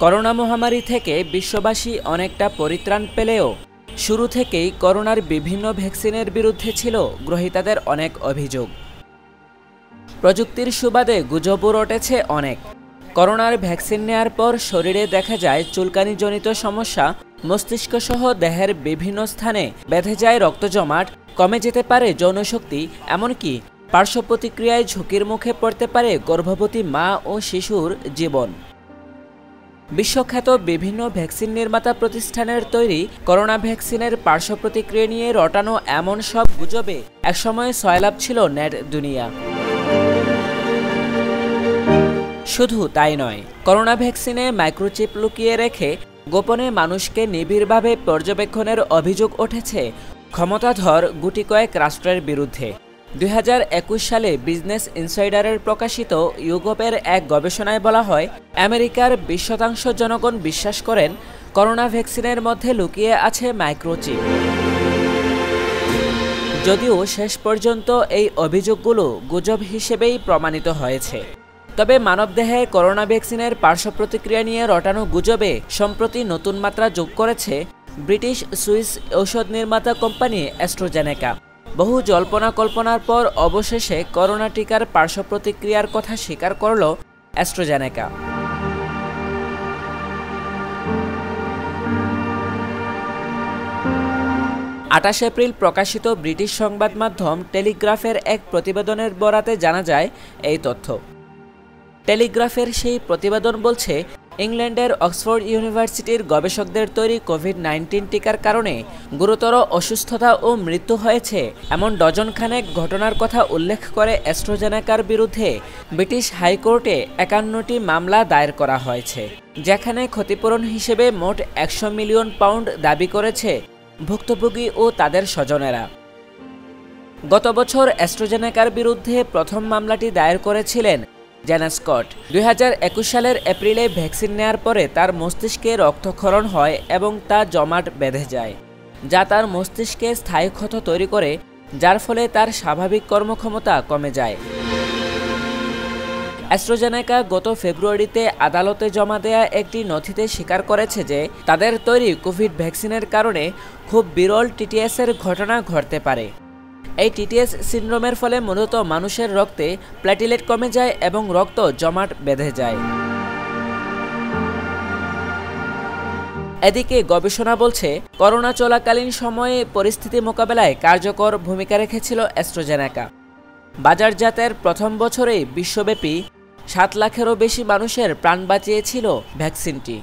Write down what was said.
Corona মহামারী থেকে বিশ্ববাসী অনেকটা পরিত্রাণ পেলেও শুরু থেকেই করোনার বিভিন্ন ভ্যাকসিনের বিরুদ্ধে ছিল গ্রহীতাদের অনেক অভিযোগ। প্রযুক্তির সুবাদে গুজবও রটেছে অনেক। করোনার ভ্যাকসিন নেয়ার পর শরীরে দেখা যায় চুলকানিজনিত সমস্যা, মস্তিষ্কসহ দেহের বিভিন্ন স্থানে বেঁধে যায় রক্ত জমাট, কমে যেতে পারে যৌনশক্তি, এমনকি পার্শ্ব প্রতিক্রিয়ায় ঝুঁকির মুখে পড়তে পারে গর্ভবতী মা ও শিশুর জীবন। বিশ্বখ্যাত বিভিন্ন ভ্যাকসিন নির্মাতা প্রতিষ্ঠানের তৈরি করোনা ভ্যাকসিনের পার্শ্ব প্রতিক্রিয়া নিয়ে রটানো এমন সব গুজবে একসময় সয়লাব ছিল নেট দুনিয়া। শুধু তাই নয়, করোনা ভ্যাকসিনে মাইক্রোচিপ লুকিয়ে রেখে গোপনে মানুষকে নিবিড়ভাবে পর্যবেক্ষণের অভিযোগ উঠেছে ক্ষমতাধর গুটি কয়েক রাষ্ট্রের বিরুদ্ধে। 2021 সালে বিজনেস ইনসাইডারের প্রকাশিত ইউগোপের এক গবেষণায় বলা হয়, আমেরিকার 20% জনগণ বিশ্বাস করেন করোনা ভ্যাকসিনের মধ্যে লুকিয়ে আছে মাইক্রোচিপ। যদিও শেষ পর্যন্ত এই অভিযোগগুলো গুজব হিসেবেই প্রমাণিত হয়েছে। তবে মানবদেহে করোনা ভ্যাকসিনের পার্শ্ব প্রতিক্রিয়া নিয়ে রটানো গুজবে সম্প্রতি নতুন মাত্রা যোগ করেছে ব্রিটিশ সুইস ঔষধ নির্মাতা কোম্পানি অ্যাস্ট্রাজেনেকা। বহু জল্পনা কল্পনার পর অবশেষে করোনা টিকার পার্শ্ব প্রতিক্রিয়ার কথা স্বীকার করল অ্যাস্ট্রাজেনেকা। 28 এপ্রিল প্রকাশিত ব্রিটিশ সংবাদ মাধ্যম টেলিগ্রাফের এক প্রতিবেদনের বরাতে জানা যায় এই তথ্য। টেলিগ্রাফের সেই প্রতিবেদন বলছে, ইংল্যান্ডের অক্সফোর্ড ইউনিভার্সিটির গবেষকদের তৈরি কোভিড-19 টিকার কারণে গুরুতর অসুস্থতা ও মৃত্যু হয়েছে এমন ডজন খানেক ঘটনার কথা উল্লেখ করে অ্যাস্ট্রাজেনেকার বিরুদ্ধে ব্রিটিশ হাইকোর্টে 51টি মামলা দায়ের করা হয়েছে, যেখানে ক্ষতিপূরণ হিসেবে মোট 100 মিলিয়ন পাউন্ড দাবি করেছে ভুক্তভোগী ও তাদের স্বজনেরা। গত বছর অ্যাস্ট্রাজেনেকার বিরুদ্ধে প্রথম মামলাটি দায়ের করেছিলেন জেনা স্কট। 2021 সালের এপ্রিলে ভ্যাকসিন নেয়ার পরে তার মস্তিষ্কে রক্তক্ষরণ হয় এবং তা জমাট বেঁধে যায়, যা তার মস্তিষ্কে স্থায়ী ক্ষত তৈরি করে, যার ফলে তার স্বাভাবিক কর্মক্ষমতা কমে যায়। অ্যাস্ট্রাজেনেকা গত ফেব্রুয়ারিতে আদালতে জমা দেয়া একটি নথিতে স্বীকার করেছে যে তাদের তৈরি কোভিড ভ্যাকসিনের কারণে খুব বিরল টিটিএসের ঘটনা ঘটতে পারে। এই টিটিএস সিন্ড্রোমের ফলে মূলত মানুষের রক্তে প্ল্যাটিলেট কমে যায় এবং রক্ত জমাট বেঁধে যায়। এদিকে গবেষণা বলছে, করোনা চলাকালীন সময়ে পরিস্থিতি মোকাবেলায় কার্যকর ভূমিকা রেখেছিল অ্যাস্ট্রাজেনেকা। বাজারজাতের প্রথম বছরেই বিশ্বব্যাপী 7 লাখেরও বেশি মানুষের প্রাণ বাঁচিয়েছিল ভ্যাকসিনটি।